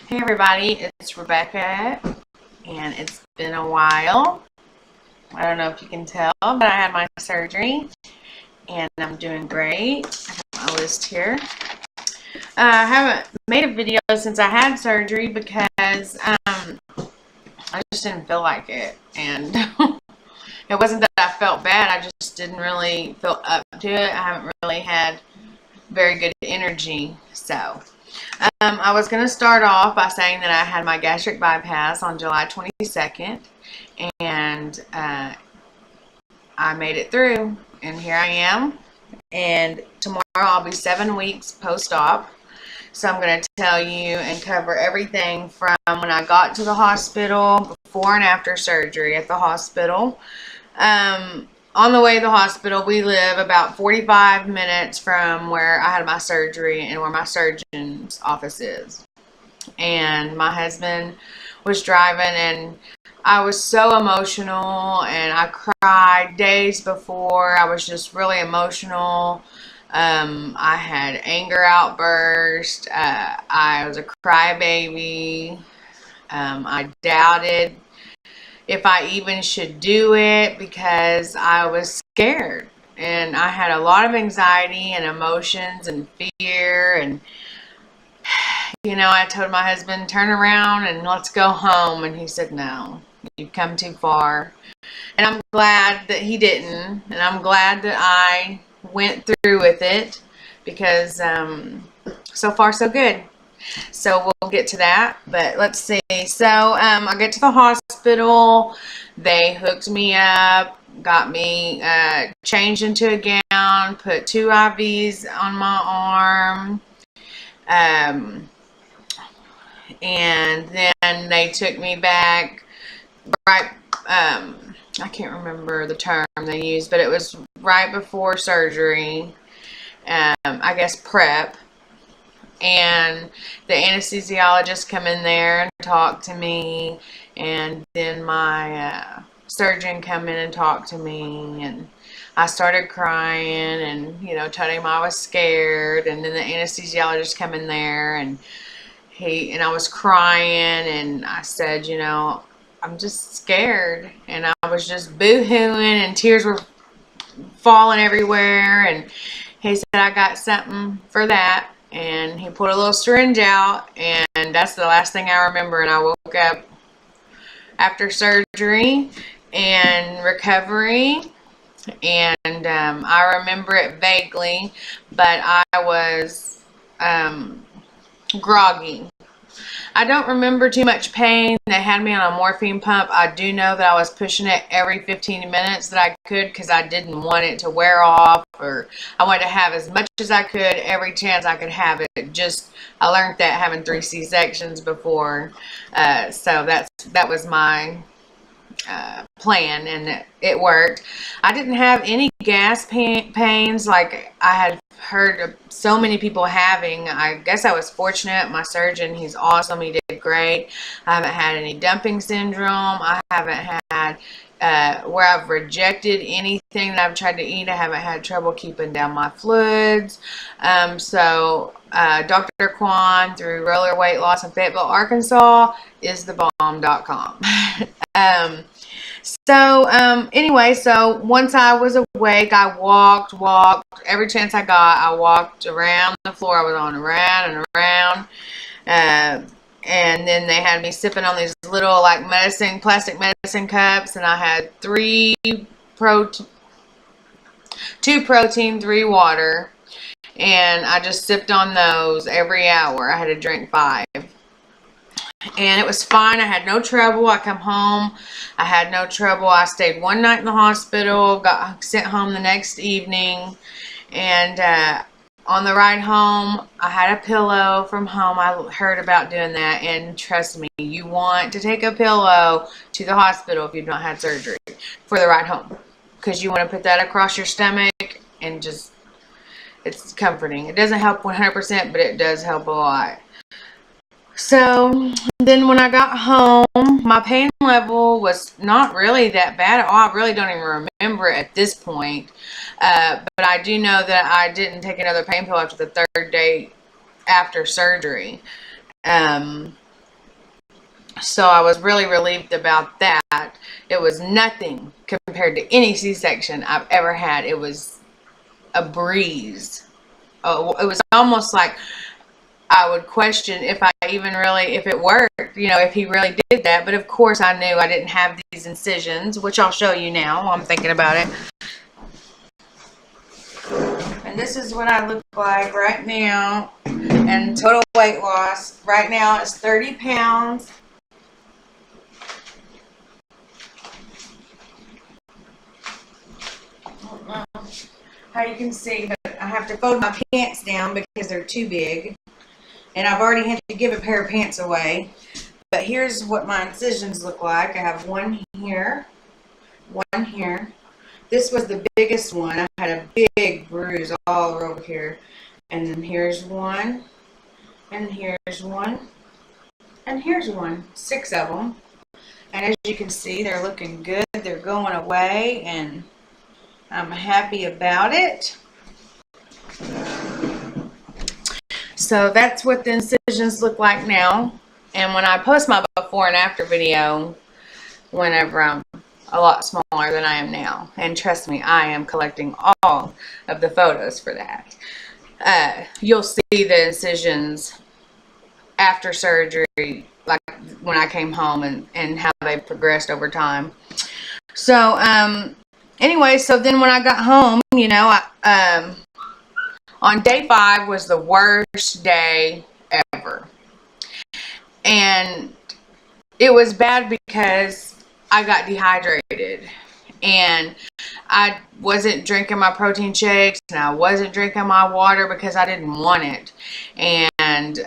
Hey everybody, it's Rebecca, and it's been a while. I don't know if you can tell, but I had my surgery, and I'm doing great. I have my list here. I haven't made a video since I had surgery because I just didn't feel like it, and it wasn't that I felt bad. I just didn't really feel up to it. I haven't really had very good energy, so. I was going to start off by saying that I had my gastric bypass on July 22nd, and I made it through, and here I am, and tomorrow I'll be 7 weeks post-op, so I'm going to tell you and cover everything from when I got to the hospital, before and after surgery at the hospital. On the way to the hospital, we live about 45 minutes from where I had my surgery and where my surgeon's office is. And my husband was driving, and I was so emotional, and I cried days before. I was just really emotional. I had anger outbursts. I was a crybaby. I doubted if I even should do it because I was scared, and I had a lot of anxiety and emotions and fear, and I told my husband, turn around and let's go home, and he said, no, you've come too far. And I'm glad that he didn't, and I'm glad that I went through with it because so far so good. So we'll get to that, but let's see. So I get to the hospital. They hooked me up, got me changed into a gown, put 2 IVs on my arm, and then they took me back right. I can't remember the term they used, but it was right before surgery. I guess prep. And the anesthesiologist come in there and talk to me, and then my surgeon come in and talk to me, and I started crying, and told him I was scared, and then the anesthesiologist come in there, and I was crying, and I said, I'm just scared, and I was just boo-hooing, and tears were falling everywhere, and he said, I got something for that. And he pulled a little syringe out, and that's the last thing I remember. And I woke up after surgery and recovery, and I remember it vaguely, but I was groggy. I don't remember too much pain. They had me on a morphine pump. I do know that I was pushing it every 15 minutes that I could because I didn't want it to wear off, or I wanted to have as much as I could every chance I could have it. I learned that having 3 C-sections before, so that was my plan, and it worked. I didn't have any gas pains like I had heard of so many people having. I guess I was fortunate. My surgeon, he's awesome. He did great. I haven't had any dumping syndrome. I haven't had where I've rejected anything that I've tried to eat. I haven't had trouble keeping down my fluids. So Dr. Kwan through Roller Weight Loss in Fayetteville, Arkansas is the bomb.com. Anyway, so once I was awake, I walked every chance I got. I walked around the floor. I was on around and around. And then they had me sipping on these little like plastic medicine cups, and I had 2 protein, 3 water, and I just sipped on those every hour. I had to drink 5. And it was fine. I had no trouble. I come home. I had no trouble. I stayed 1 night in the hospital, got sent home the next evening, and on the ride home, I had a pillow from home. I heard about doing that, and trust me, you want to take a pillow to the hospital if you've not had surgery for the ride home, because you want to put that across your stomach, and just, it's comforting. It doesn't help 100%, but it does help a lot. So then when I got home, my pain level was not really that bad at all. I really don't even remember it at this point. But I do know that I didn't take another pain pill after the 3rd day after surgery. So I was really relieved about that. It was nothing compared to any C-section I've ever had. It was a breeze. Oh, it was almost like I would question if I even really, if it worked, you know, if he really did that. But of course I knew I didn't have these incisions, which I'll show you now while I'm thinking about it. And this is what I look like right now. And total weight loss right now is 30 pounds. I don't know how you can see, but I have to fold my pants down because they're too big. And I've already had to give a pair of pants away. But here's what my incisions look like. I have one here, one here. This was the biggest one. I had a big bruise all over here. And then here's one, and here's one, and here's one. 6 of them. And as you can see, they're looking good. They're going away, and I'm happy about it. So that's what the incisions look like now. And when I post my before and after video, whenever I'm a lot smaller than I am now, and trust me, I am collecting all of the photos for that, you'll see the incisions after surgery, like when I came home, and how they progressed over time. So anyway, so then when I got home, you know, on day 5 was the worst day ever. And it was bad because I got dehydrated. And I wasn't drinking my protein shakes, and I wasn't drinking my water because I didn't want it. And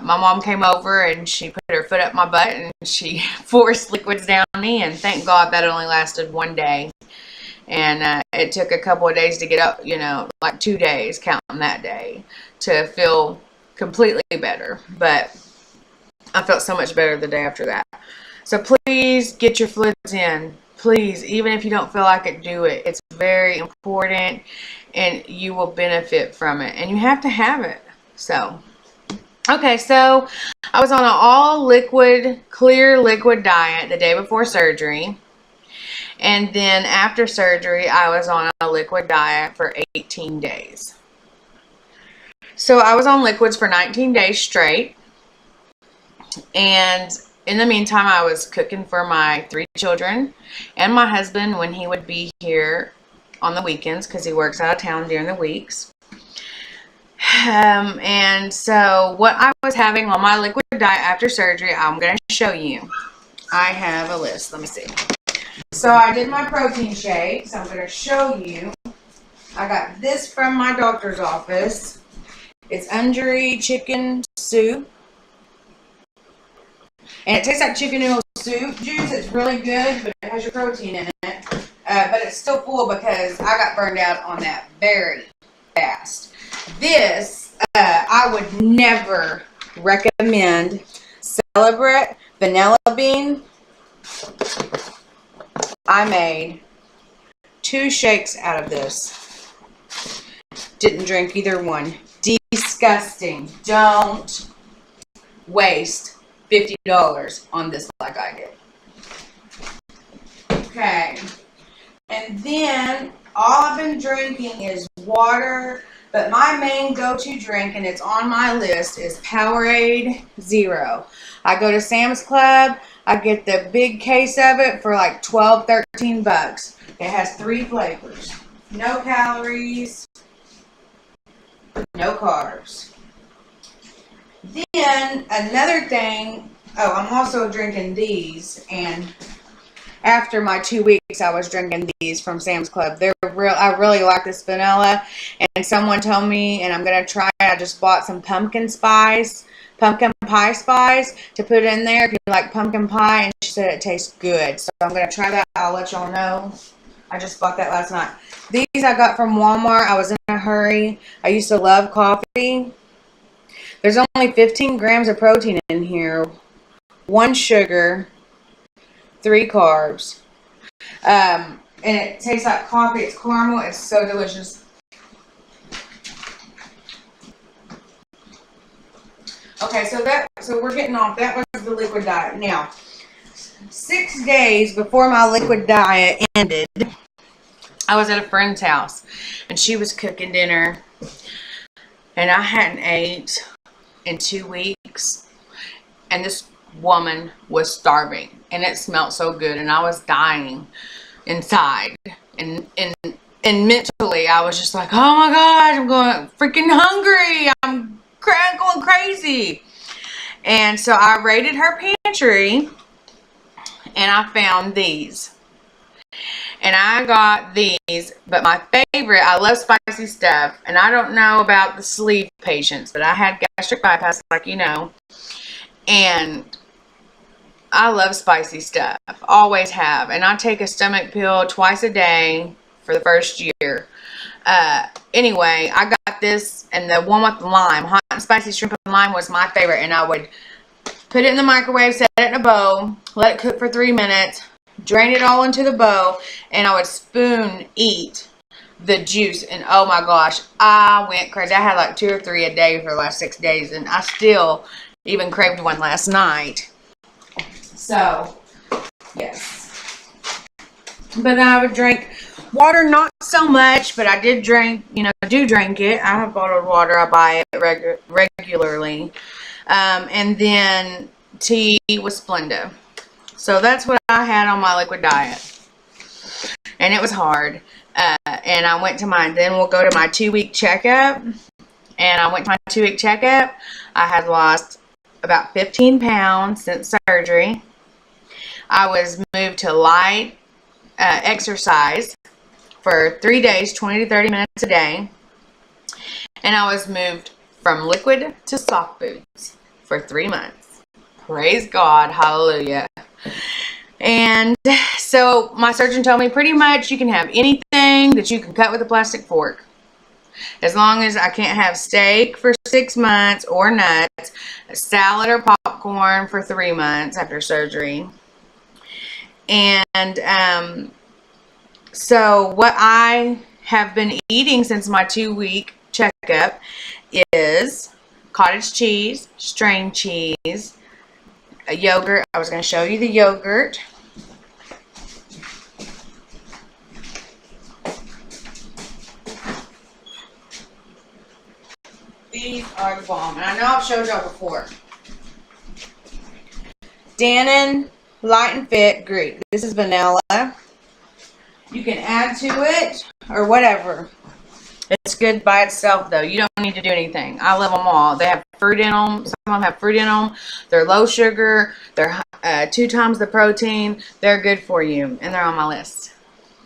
my mom came over, and she put her foot up my butt, and she forced liquids down me. And thank God that only lasted 1 day. And it took a couple of days to get up, you know, like 2 days, counting that day, to feel completely better. But I felt so much better the day after that. So please get your fluids in. Please, even if you don't feel like it, do it. It's very important, and you will benefit from it. And you have to have it. So, okay, so I was on an all liquid, clear liquid diet the day before surgery. And then after surgery, I was on a liquid diet for 18 days. So I was on liquids for 19 days straight. And in the meantime, I was cooking for my 3 children and my husband when he would be here on the weekends, because he works out of town during the weeks. And so what I was having on my liquid diet after surgery, I'm going to show you. I have a list. Let me see. So I did my protein shakes. I'm going to show you. I got this from my doctor's office. It's Undri chicken soup. And it tastes like chicken noodle soup juice. It's really good, but it has your protein in it. But it's still full because I got burned out on that very fast. This, I would never recommend. Celebrate vanilla bean. I made 2 shakes out of this. Didn't drink either one. Disgusting. Don't waste $50 on this like I did. Okay. And then all I've been drinking is water, but my main go-to drink, and it's on my list, is Powerade Zero. I go to Sam's Club. I get the big case of it for like 12, 13 bucks. It has 3 flavors. No calories, no carbs. Then another thing, I'm also drinking these, and after my 2 weeks I was drinking these from Sam's Club. They're real. I really like this vanilla, and someone told me, and I'm going to try it. I just bought some pumpkin pie spice to put in there if you like pumpkin pie, and she said it tastes good. So I'm going to try that. I'll let y'all know. I just bought that last night. These I got from Walmart. I was in a hurry. I used to love coffee. There's only 15 grams of protein in here, 1 sugar, 3 carbs. And it tastes like coffee. It's caramel. It's so delicious. Okay, so we're getting off. That was the liquid diet. Now, 6 days before my liquid diet ended, I was at a friend's house, and she was cooking dinner, and I hadn't ate in 2 weeks, and this woman was starving, and it smelled so good, and I was dying inside, and mentally I was just like, oh my god, I'm going freaking hungry, I'm going crazy. And so I raided her pantry, and I found these, and I got these. But my favorite, I love spicy stuff, and I don't know about the sleeve patients, but I had gastric bypass, like you know, and I love spicy stuff, always have, and I take a stomach pill twice a day for the first year. Anyway, I got this, and the one with the lime, hot and spicy shrimp and lime, was my favorite, and I would put it in the microwave, set it in a bowl, let it cook for 3 minutes, drain it all into the bowl, and I would spoon eat the juice, and oh my gosh, I went crazy. I had like 2 or 3 a day for the last 6 days, and I still even craved one last night. So, yes. But then I would drink water, not so much, but I did drink, do drink it. I have bottled water. I buy it regularly. And then tea with Splenda. So that's what I had on my liquid diet. And it was hard. And I went to then we'll go to my 2-week checkup. And I went to my 2-week checkup. I had lost about 15 pounds since surgery. I was moved to light exercise for 3 days, 20 to 30 minutes a day. And I was moved from liquid to soft foods for 3 months. Praise God. Hallelujah. And so my surgeon told me pretty much you can have anything that you can cut with a plastic fork. As long as I can't have steak for 6 months or nuts, salad or popcorn for 3 months after surgery. And so what I have been eating since my 2-week checkup is cottage cheese, strained cheese, a yogurt. I was going to show you the yogurt. These are the bomb. And I know I've showed y'all before. Dannon Light and Fit Greek. This is vanilla. You can add to it or whatever. It's good by itself though. You don't need to do anything. I love them all. They have fruit in them. Some of them have fruit in them. They're low sugar. They're 2 times the protein. They're good for you. And they're on my list.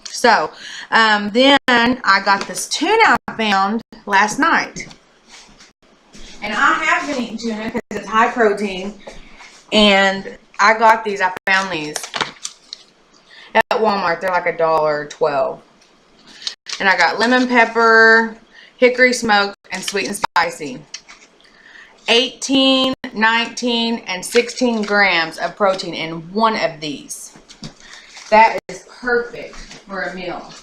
So, then I got this tuna I found last night. And I have been eating tuna because it's high protein. And I got these. I found these at Walmart. They're like $1.12. And I got lemon pepper, hickory smoked, and sweet and spicy. 18, 19, and 16 grams of protein in one of these. That is perfect for a meal.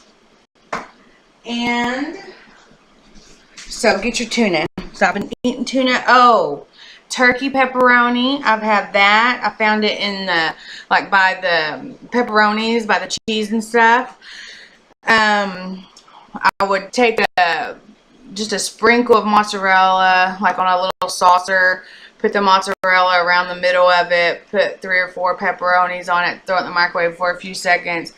And so get your tuna. So I've been eating tuna. Oh, turkey pepperoni. I've had that. I found it in the, like by the pepperonis, by the cheese and stuff. I would take just a sprinkle of mozzarella, like on a little saucer, put the mozzarella around the middle of it, put 3 or 4 pepperonis on it, throw it in the microwave for a few seconds.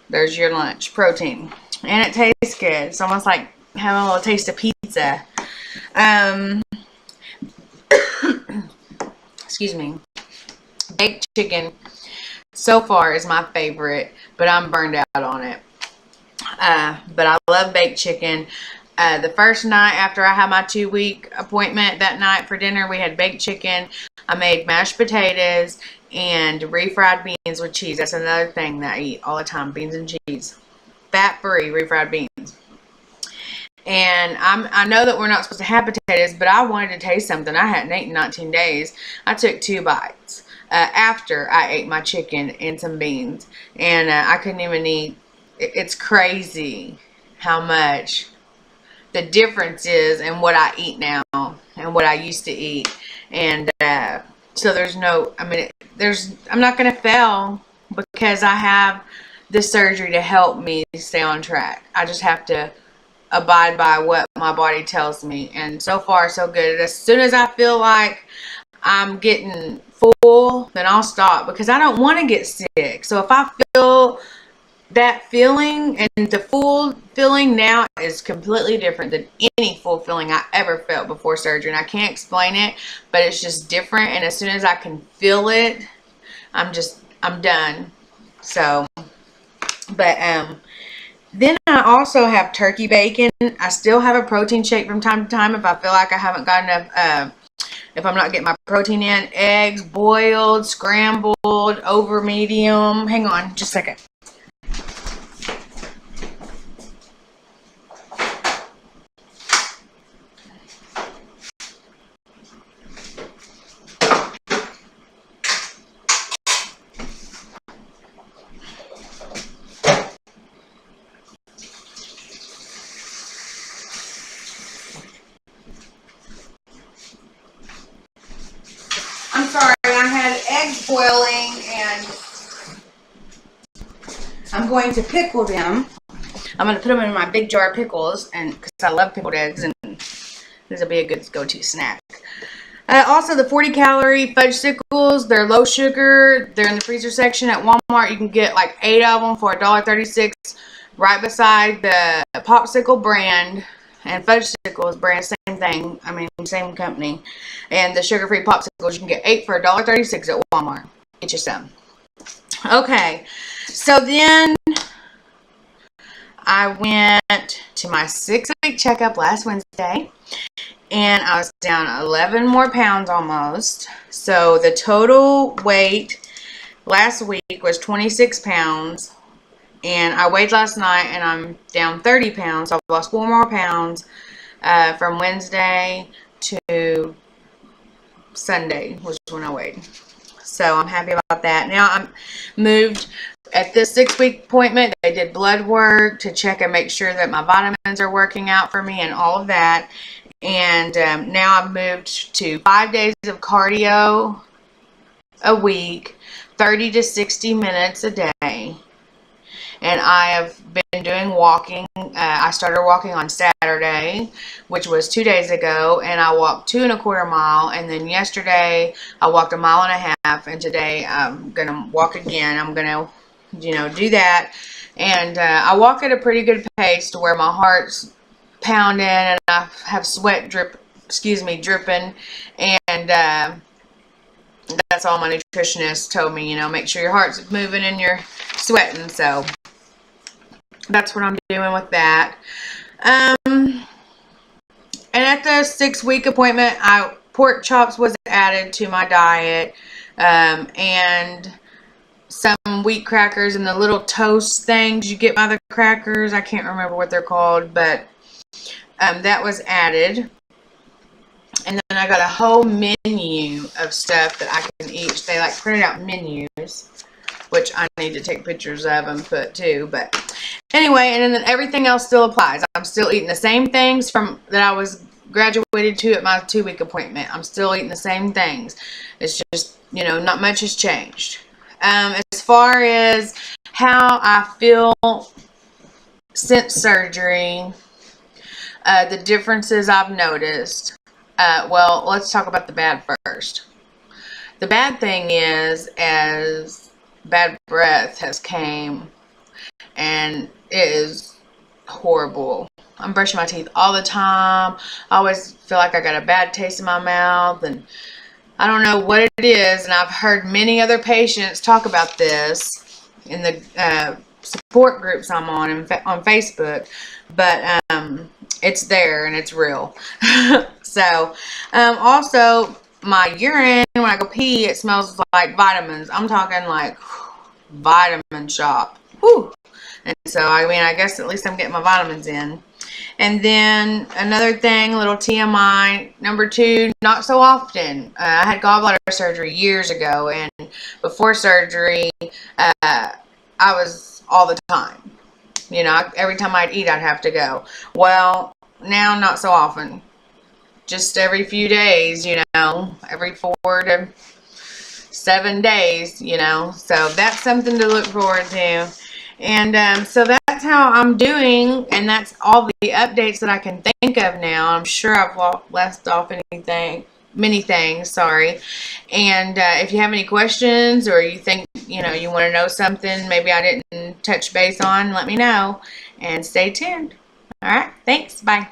There's your lunch, protein. And it tastes good. It's almost like having a little taste of pizza. Excuse me. Baked chicken so far is my favorite, but I'm burned out on it. But I love baked chicken. The first night after I had my 2-week appointment, that night for dinner, we had baked chicken. I made mashed potatoes and refried beans with cheese. That's another thing that I eat all the time, beans and cheese. Fat-free refried beans. And I know that we're not supposed to have potatoes, but I wanted to taste something. I hadn't eaten in 19 days. I took 2 bites after I ate my chicken and some beans. And I couldn't even eat. It's crazy how much the difference is in what I eat now. and what I used to eat. And so there's no, I mean, I'm not going to fail because I have this surgery to help me stay on track. I just have to abide by what my body tells me. And so far, so good. As soon as I feel like I'm getting full, then I'll stop because I don't want to get sick. So if I feel that feeling, and the full feeling now is completely different than any full feeling I ever felt before surgery. And I can't explain it, but it's just different. And as soon as I can feel it, I'm done. So, but then I also have turkey bacon. I still have a protein shake from time to time if I feel like I haven't got enough, if I'm not getting my protein in. Eggs, boiled, scrambled, over medium. Hang on just a second. I'm sorry, I had eggs boiling and I'm going to pickle them. I'm going to put them in my big jar of pickles, and because I love pickled eggs, and this will be a good go-to snack. Also, the 40-calorie Fudgsicles, they're low sugar. They're in the freezer section at Walmart. You can get like 8 of them for $1.36 right beside the Popsicle brand. And Fudgsicles brand, same thing. I mean, same company. And the sugar-free Popsicles, you can get 8 for $1.36 at Walmart. Get you some. Okay, so then I went to my 6-week checkup last Wednesday, and I was down 11 more pounds almost. So the total weight last week was 26 pounds, and I weighed last night, and I'm down 30 pounds. So I've lost 4 more pounds from Wednesday to Sunday, was when I weighed. So I'm happy about that. Now I'm moved at this 6-week appointment. They did blood work to check and make sure that my vitamins are working out for me and all of that. And now I've moved to 5 days of cardio a week, 30 to 60 minutes a day. And I have been doing walking. I started walking on Saturday, which was 2 days ago, and I walked 2.25 miles. And then yesterday I walked 1.5 miles, and today I'm gonna walk again. I'm gonna, do that. And I walk at a pretty good pace to where my heart's pounding and I have sweat dripping. And that's all my nutritionist told me. Make sure your heart's moving and you're sweating. So that's what I'm doing with that. And at the 6-week appointment, pork chops was added to my diet, and some wheat crackers and the little toast things you get by the crackers. I can't remember what they're called, but that was added. And then I got a whole menu of stuff that I can eat. They printed out menus, which I need to take pictures of and put too. But anyway, and then everything else still applies. I'm still eating the same things that I was graduated to at my 2-week appointment. I'm still eating the same things. It's just, not much has changed. As far as how I feel since surgery, the differences I've noticed. Well, let's talk about the bad first. The bad thing is, as bad breath has came, and it is horrible. I'm brushing my teeth all the time. I always feel like I got a bad taste in my mouth, and I don't know what it is. And I've heard many other patients talk about this in the support groups I'm on Facebook, but it's there and it's real. So also my urine, when I go pee, it smells like vitamins. I'm talking like vitamin shop. Whew. And so I guess at least I'm getting my vitamins in. And then another thing, little TMI, number 2, not so often. I had gallbladder surgery years ago, and before surgery, I was all the time. Every time I'd eat, I'd have to go. Well, now not so often. just every few days, you know, every 4 to 7 days, you know. So that's something to look forward to. And so that's how I'm doing, and that's all the updates that I can think of now. I'm sure I've left off many things, sorry. And if you have any questions, or you think, you know, you want to know something maybe I didn't touch base on, let me know, and stay tuned. All right, thanks, bye.